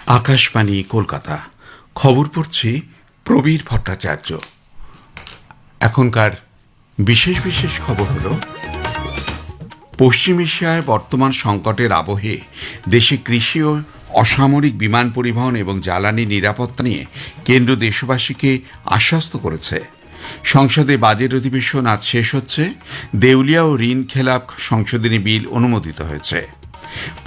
আকাশবাণী কলকাতা। খবর পড়ছি প্রবীর ভট্টাচার্য। এখনকার বিশেষ বিশেষ খবর হল, পশ্চিম এশিয়ায় বর্তমান সংকটের আবহে দেশে কৃষি ও অসামরিক বিমান পরিবহন এবং জ্বালানি নিরাপত্তা নিয়ে কেন্দ্র দেশবাসীকে আশ্বস্ত করেছে। সংসদে বাজেট অধিবেশন আজ শেষ হচ্ছে। দেউলিয়া ও ঋণ খেলাপ সংশোধনী বিল অনুমোদিত হয়েছে।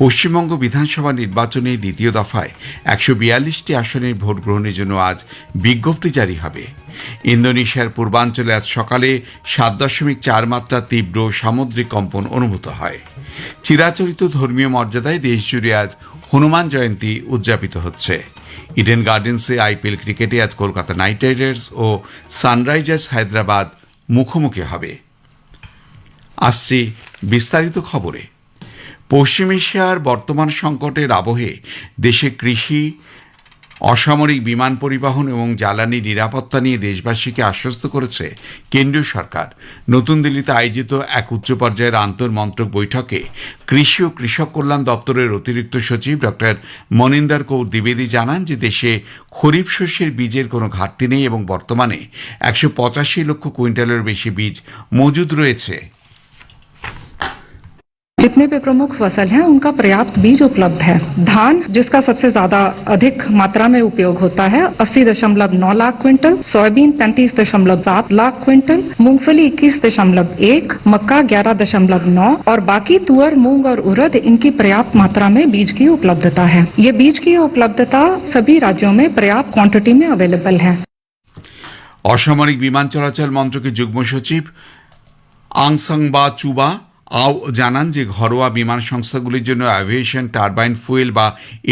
পশ্চিমবঙ্গ বিধানসভা নির্বাচনে দ্বিতীয় দফায় ১৪২টি আসনের ভোট গ্রহণের জন্য আজ বিজ্ঞপ্তি জারি হবে। ইন্দোনেশিয়ার পূর্বাঞ্চলে আজ সকালে ৭.৪ মাত্রা তীব্র সামুদ্রিক কম্পন অনুভূত হয়। চিরাচরিত ধর্মীয় মর্যাদায় দেশজুড়ে আজ হনুমান জয়ন্তী উদযাপিত হচ্ছে। ইডেন গার্ডেন্সে আইপিএল ক্রিকেটে আজ কলকাতা নাইট রাইডার্স ও সানরাইজার্স হায়দ্রাবাদ মুখোমুখি হবে। আসছি বিস্তারিত খবরে। পশ্চিম এশিয়ার বর্তমান সংকটের আবহে দেশে কৃষি, অসামরিক বিমান পরিবহন এবং জ্বালানি নিরাপত্তা নিয়ে দেশবাসীকে আশ্বস্ত করেছে কেন্দ্রীয় সরকার। নতুন দিল্লিতে আয়োজিত এক উচ্চ পর্যায়ের আন্তঃমন্ত্রক বৈঠকে কৃষি ও কৃষক কল্যাণ দপ্তরের অতিরিক্ত সচিব ডক্টর মনিন্দর কৌর দ্বিবেদী জানান যে দেশে খরিফ শস্যের বীজের কোনো ঘাটতি নেই এবং বর্তমানে ১৮৫ লক্ষ কুইন্টালের বেশি বীজ মজুদ রয়েছে। जितने भी प्रमुख फसल हैं उनका पर्याप्त बीज उपलब्ध है। धान, जिसका सबसे ज्यादा अधिक मात्रा में उपयोग होता है, 80.9 lakh quintal, soybean 35.7 lakh quintal, मूंगफली 21.1, मक्का 11.9 और बाकी तुअर, मूंग और उड़द इनकी पर्याप्त मात्रा में बीज की उपलब्धता है। ये बीज की उपलब्धता सभी राज्यों में पर्याप्त क्वांटिटी में अवेलेबल है। অসামরিক বিমান চলাচল মন্ত্রকের যুগ্ম সচিব আংসাংবা চুবা আও জানান যে ঘরোয়া বিমান সংস্থাগুলির জন্য অ্যাভিয়েশন টারবাইন ফুয়েল বা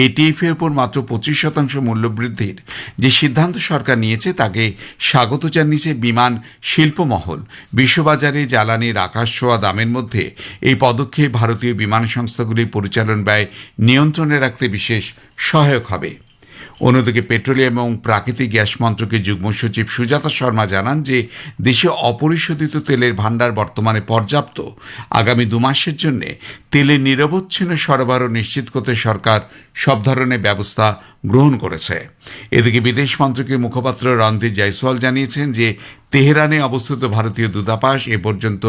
এটিএফ এর উপর মাত্র 25% মূল্য বৃদ্ধির যে সিদ্ধান্ত সরকার নিয়েছে তাকে স্বাগত জানিয়েছে বিমান শিল্পমহল। বিশ্ববাজারে জ্বালানির আকাশ ছোঁয়া দামের মধ্যে এই পদক্ষেপ ভারতীয় বিমান সংস্থাগুলির পরিচালন ব্যয় নিয়ন্ত্রণে রাখতে বিশেষ সহায়ক হবে। অন্যদিকে পেট্রোলিয়াম এবং প্রাকৃতিক গ্যাস মন্ত্রকের যুগ্ম সচিব সুজাতা শর্মা জানান যে দেশে অপরিশোধিত তেলের ভাণ্ডার বর্তমানে পর্যাপ্ত। আগামী 2 মাসের জন্য তেলের নিরবচ্ছিন্ন সরবরাহ নিশ্চিত করতে সরকার সব ধরনের ব্যবস্থা গ্রহণ করেছে। এদিকে বিদেশ মন্ত্রকের মুখপাত্র রণধীর জয়সওয়াল জানিয়েছেন যে তেহরানে অবস্থিত ভারতীয় দূতাবাস এ পর্যন্ত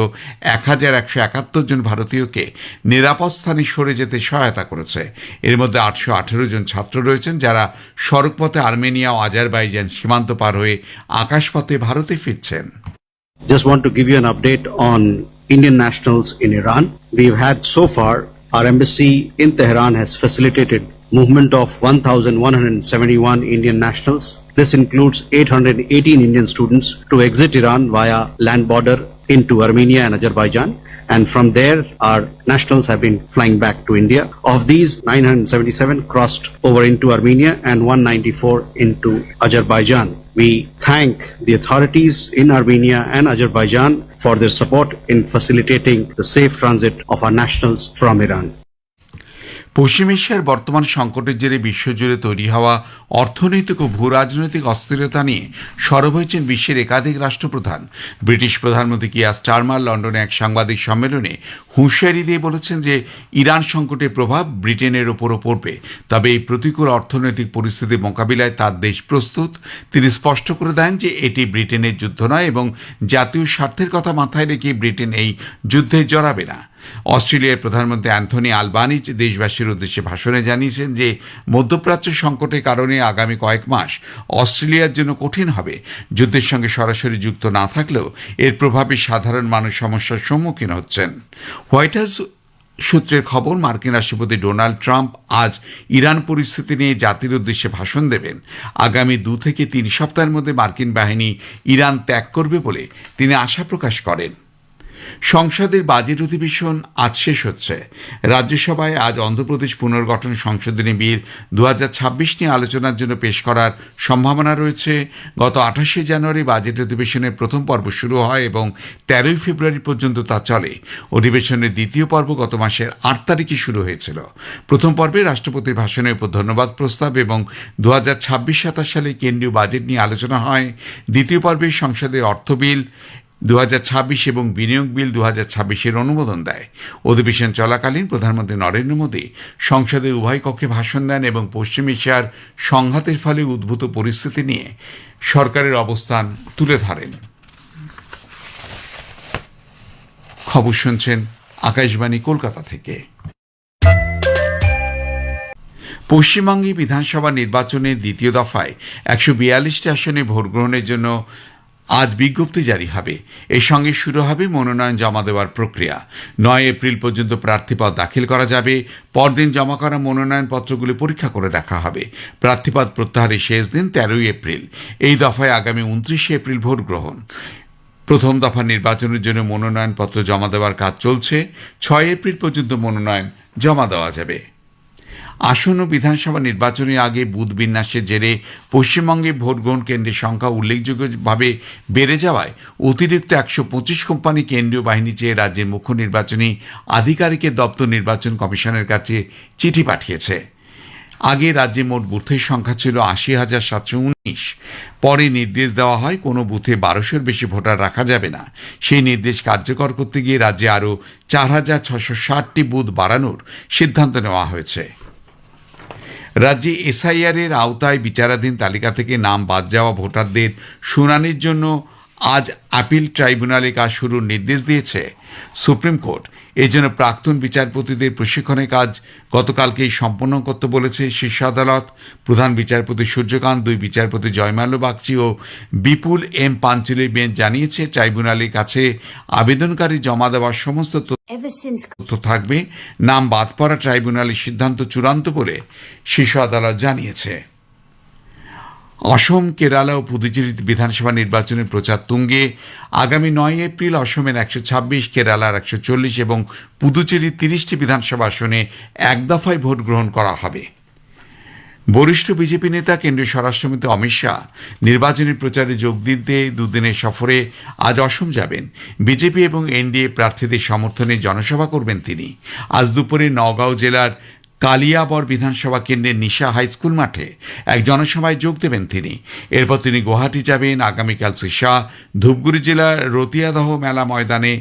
১,১৭১ জন ভারতীয়কে নিরাপদ স্থানে সরে যেতে সহায়তা করেছে। এর মধ্যে ৮১৮ জন ছাত্র রয়েছেন যারা সড়কপথে আর্মেনিয়া ও আজারবাইজান সীমান্ত পার হয়ে আকাশপথে ভারতে ফিরছেন। Just want to give you an update on Indian nationals in Iran. We've had so far, our embassy in Tehran has facilitated movement of 1,171 Indian nationals. This includes 818 Indian students to exit Iran via land border into Armenia and Azerbaijan, and from there our nationals have been flying back to India. Of these, 977 crossed over into Armenia and 194 into Azerbaijan. We thank the authorities in Armenia and Azerbaijan for their support in facilitating the safe transit of our nationals from Iran. পশ্চিম এশিয়ার বর্তমান সংকটের জেরে বিশ্বজুড়ে তৈরি হওয়া অর্থনৈতিক ও ভূরাজনৈতিক অস্থিরতা নিয়ে সরব হয়েছেন বিশ্বের একাধিক রাষ্ট্রপ্রধান। ব্রিটিশ প্রধানমন্ত্রী কিয়ার স্টারমার লন্ডনে এক সাংবাদিক সম্মেলনে হুঁশিয়ারি দিয়ে বলেছেন যে ইরান সংকটের প্রভাব ব্রিটেনের ওপরও পড়বে, তবে এই প্রতিকূল অর্থনৈতিক পরিস্থিতি মোকাবিলায় তার দেশ প্রস্তুত। তিনি স্পষ্ট করে দেন যে এটি ব্রিটেনের যুদ্ধ নয় এবং জাতীয় স্বার্থের কথা মাথায় রেখে ব্রিটেন এই যুদ্ধে জড়াবে না। অস্ট্রেলিয়ার প্রধানমন্ত্রী অ্যান্থনি আলবানিজ দেশবাসীর উদ্দেশ্যে ভাষণে জানিয়েছেন যে মধ্যপ্রাচ্য সংকটের কারণে আগামী কয়েক মাস অস্ট্রেলিয়ার জন্য কঠিন হবে। যুদ্ধের সঙ্গে সরাসরি যুক্ত না থাকলেও এর প্রভাবে সাধারণ মানুষ সমস্যার সম্মুখীন হচ্ছেন। হোয়াইট হাউস সূত্রের খবর, মার্কিন রাষ্ট্রপতি ডোনাল্ড ট্রাম্প আজ ইরান পরিস্থিতি নিয়ে জাতির উদ্দেশ্যে ভাষণ দেবেন। আগামী 2 থেকে 3 সপ্তাহের মধ্যে মার্কিন বাহিনী ইরান ত্যাগ করবে বলে তিনি আশা প্রকাশ করেন। সংসদের বাজেট অধিবেশন আজ শেষ হচ্ছে। রাজ্যসভায় আজ অন্ধ্রপ্রদেশ পুনর্গঠন সংশোধনী বিল 2026 নিয়ে আলোচনার জন্য পেশ করার সম্ভাবনা রয়েছে। গত 28 জানুয়ারি বাজেট অধিবেশনের প্রথম পর্ব শুরু হয় এবং 13 ফেব্রুয়ারি পর্যন্ত তা চলে। অধিবেশনের দ্বিতীয় পর্ব গত মাসের 8 তারিখে শুরু হয়েছিল। প্রথম পর্বে রাষ্ট্রপতির ভাষণের উপর ধন্যবাদ প্রস্তাব এবং 2026-27 সালে কেন্দ্রীয় বাজেট নিয়ে আলোচনা হয়। দ্বিতীয় পর্বে সংসদের অর্থ বিল, 2026 এবং বিনিয়োগ বিল 2026-এর অনুমোদন দেয়। অধিবেশন চলাকালীন প্রধানমন্ত্রী নরেন্দ্র মোদী সংসদে উভয় কক্ষে ভাষণ দেন এবং পশ্চিম এশিয়ার সংঘাতের ফলে উদ্ভূত পরিস্থিতি নিয়ে সরকারের অবস্থান তুলে ধরেন। খবর শুনছেন আকাশবাণী কলকাতা থেকে। পশ্চিমবঙ্গে বিধানসভা নির্বাচনের দ্বিতীয় দফায় 142টি আসনে ভোট গ্রহণের জন্য আজ বিজ্ঞপ্তি জারি হবে। এর সঙ্গে শুরু হবে মনোনয়ন জমা দেওয়ার প্রক্রিয়া। 9 এপ্রিল পর্যন্ত প্রার্থীপদ দাখিল করা যাবে। পরদিন জমা করা মনোনয়নপত্রগুলি পরীক্ষা করে দেখা হবে। প্রার্থীপদ প্রত্যাহারের শেষ দিন 13 এপ্রিল। এই দফায় আগামী 29 এপ্রিল ভোট গ্রহণ। প্রথম দফা নির্বাচনের জন্য মনোনয়নপত্র জমা দেওয়ার কাজ চলছে। 6 এপ্রিল পর্যন্ত মনোনয়ন জমা দেওয়া যাবে। আসন্ন বিধানসভা নির্বাচনের আগে বুথ বিন্যাসের জেরে পশ্চিমবঙ্গে ভোট গ্রহণ কেন্দ্রের সংখ্যা উল্লেখযোগ্যভাবে বেড়ে যাওয়ায় অতিরিক্ত 125 কোম্পানি কেন্দ্রীয় বাহিনী চেয়ে রাজ্যের মুখ্য নির্বাচনী আধিকারিকের দপ্তর নির্বাচন কমিশনের কাছে চিঠি পাঠিয়েছে। আগে রাজ্যে মোট বুথের সংখ্যা ছিল 80,719। পরে নির্দেশ দেওয়া হয় কোনো বুথে 1200-এর বেশি ভোটার রাখা যাবে না। সেই নির্দেশ কার্যকর করতে গিয়ে রাজ্যে আরও 4,660টি বুথ বাড়ানোর সিদ্ধান্ত নেওয়া হয়েছে। রাজ্যে এসআইআর এর আওতায় বিচারাধীন তালিকা থেকে নাম বাদ যাওয়া ভোটারদের শুনানির জন্য আজ আপিল ট্রাইব্যুনালে কাজ শুরুর নির্দেশ দিয়েছে সুপ্রিম কোর্ট। এই জন্য প্রাক্তন বিচারপতিদের প্রশিক্ষণের কাজ গতকালকেই সম্পন্ন করতে বলেছে শীর্ষ আদালত। প্রধান বিচারপতি সূর্যকান্ত, 2 বিচারপতি জয়মাল্য বাগচি ও বিপুল এম পাঞ্চলের বেঞ্চ জানিয়েছে ট্রাইব্যুনালের কাছে আবেদনকারী জমা দেওয়ার সমস্ত তথ্য থাকবে। নাম বাদ পড়া ট্রাইব্যুনালের সিদ্ধান্ত চূড়ান্ত বলে শীর্ষ আদালত জানিয়েছে। অসম, কেরালা ও পুদুচেরি বিধানসভা নির্বাচনের প্রচার তুঙ্গে। আগামী 9 এপ্রিল অসমের 126, কেরালার 140 এবং পুদুচেরির 30টি বিধানসভা আসনে এক দফায় ভোট গ্রহণ করা হবে। বরিষ্ঠ বিজেপি নেতা কেন্দ্রীয় স্বরাষ্ট্রমন্ত্রী অমিত শাহ নির্বাচনী প্রচারে যোগ দিতে দুদিনের সফরে আজ অসম যাবেন। বিজেপি এবং এনডিএ প্রার্থীদের সমর্থনে জনসভা করবেন তিনি। আজ দুপুরে নওগাঁও জেলার কালিয়াবর বিধানসভা কেন্দ্রের নিশা হাই স্কুল মাঠে এক জনসভায় যোগ দেবেন তিনি। এরপর তিনি গুয়াহাটি যাবেন। আগামীকাল শ্রী শাহ ধূপগুড়ি জেলার রতিয়াদহ মেলা ময়দানে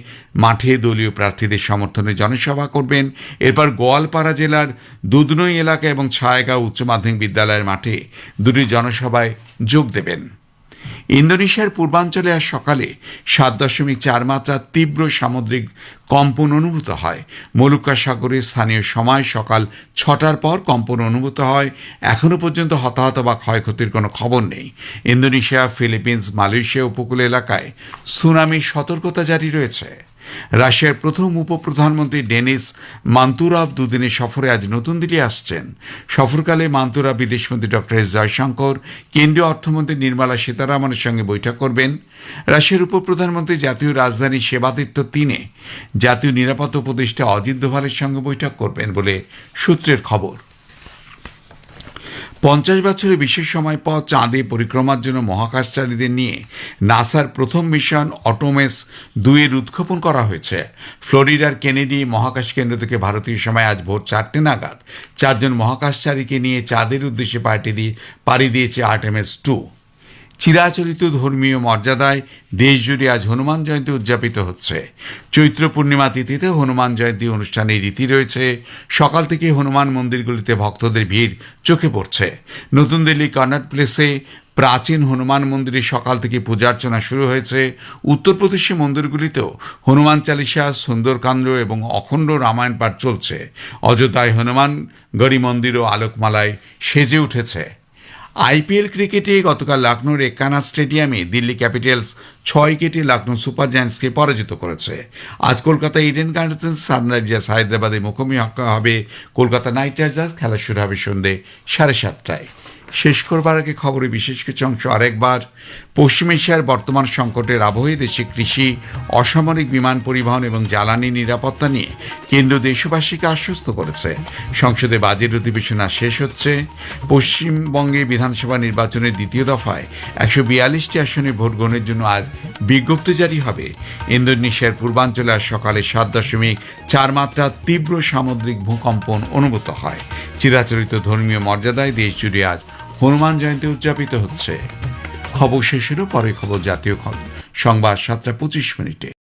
মাঠে দলীয় প্রার্থীদের সমর্থনে জনসভা করবেন। এরপর গোয়ালপাড়া জেলার দুধনই এলাকা এবং ছায়াগাঁও উচ্চ মাধ্যমিক বিদ্যালয়ের মাঠে দুটি জনসভায় যোগ দেবেন। ইন্দোনেশিয়ার পূর্বাঞ্চলে আজ সকালে 7.4 মাত্রার তীব্র সামুদ্রিক কম্পন অনুভূত হয়। মলুক্কা সাগরে স্থানীয় সময় সকাল 6টার পর কম্পন অনুভূত হয়। এখনও পর্যন্ত হতাহত বা ক্ষয়ক্ষতির কোনো খবর নেই। ইন্দোনেশিয়া, ফিলিপিন্স, মালয়েশিয়া উপকূল এলাকায় সুনামির সতর্কতা জারি রয়েছে। রাশিয়ার প্রথম উপপ্রধানমন্ত্রী ডেনিস মান্তুরভ দুদিনের সফরে আজ নতুন দিল্লি আসছেন। সফরকালে মান্তুরভ বিদেশমন্ত্রী ডক্টর এস জয়শঙ্কর, কেন্দ্রীয় অর্থমন্ত্রী নির্মলা সীতারামনের সঙ্গে বৈঠক করবেন। রাশিয়ার উপপ্রধানমন্ত্রী জাতীয় রাজধানী সেবাতীর্থ 3-এ জাতীয় নিরাপত্তা উপদেষ্টা অজিত দোভালের সঙ্গে বৈঠক করবেন বলে সূত্রের খবর। 50 বছরের বিশেষ সময় পর চাঁদে পরিক্রমার জন্য মহাকাশচারীদের নিয়ে নাসার প্রথম মিশন অটোমেস 2-এর উৎক্ষেপণ করা হয়েছে। ফ্লোরিডার কেনেডি মহাকাশ কেন্দ্র থেকে ভারতীয় সময় আজ ভোর 4টে নাগাদ 4 জন মহাকাশচারীকে নিয়ে চাঁদের উদ্দেশ্যে পাড়ি দিয়েছে আর্টেমিস 2। চিরাচরিত ধর্মীয় মর্যাদায় দেশজুড়ে আজ হনুমান জয়ন্তী উদযাপিত হচ্ছে। চৈত্র পূর্ণিমা তিথিতে হনুমান জয়ন্তী অনুষ্ঠানের রীতি রয়েছে। সকাল থেকে হনুমান মন্দিরগুলিতে ভক্তদের ভিড় চোখে পড়ছে। নতুন দিল্লি কর্নাট প্লেসে প্রাচীন হনুমান মন্দিরে সকাল থেকে পূজার্চনা শুরু হয়েছে। উত্তরপ্রদেশের মন্দিরগুলিতেও হনুমান চালিসা, সুন্দরকাণ্ড এবং অখণ্ড রামায়ণ পাঠ চলছে। অযোধ্যায় হনুমান গড়ি মন্দিরও আলোকমালায় সেজে উঠেছে। আইপিএল ক্রিকেটে গতকাল লখনৌর একানা স্টেডিয়ামে দিল্লি ক্যাপিটালস 6 উইকেটে লখনৌ সুপার জায়ান্টসকে পরাজিত করেছে। আজ কলকাতা ইডেন গার্ডেন্স সানরাইজার্স হায়দ্রাবাদে মুখোমুখি হবে কলকাতা নাইট রাইডার্স। খেলা শুরু হবে সন্ধ্যে 7:30টায়। শেষ করবার আগে খবরে বিশেষ কিছু অংশ আরেকবার। পশ্চিম এশিয়ার বর্তমান সংকটের আবহে দেশে কৃষি, অসামরিক বিমান পরিবহন এবং জ্বালানি নিরাপত্তা নিয়ে কেন্দ্র দেশবাসীকে আশ্বস্ত করেছে। সংসদে বাজেট অধিবেশন আজ শেষ হচ্ছে। পশ্চিমবঙ্গে বিধানসভা নির্বাচনের দ্বিতীয় দফায় 142টি আসনে ভোট গ্রহণের জন্য আজ বিজ্ঞপ্তি জারি হবে। ইন্দোনেশিয়ার পূর্বাঞ্চলে আজ সকালে 7.4 মাত্রার তীব্র সামুদ্রিক ভূকম্পন অনুভূত হয়। চিরাচরিত ধর্মীয় মর্যাদায় দেশ জুড়ে আজ হনুমান জয়ন্তী উদযাপিত হচ্ছে। খবর শেষ হলো, পরে খবর জাতীয় সংবাদ 7:25।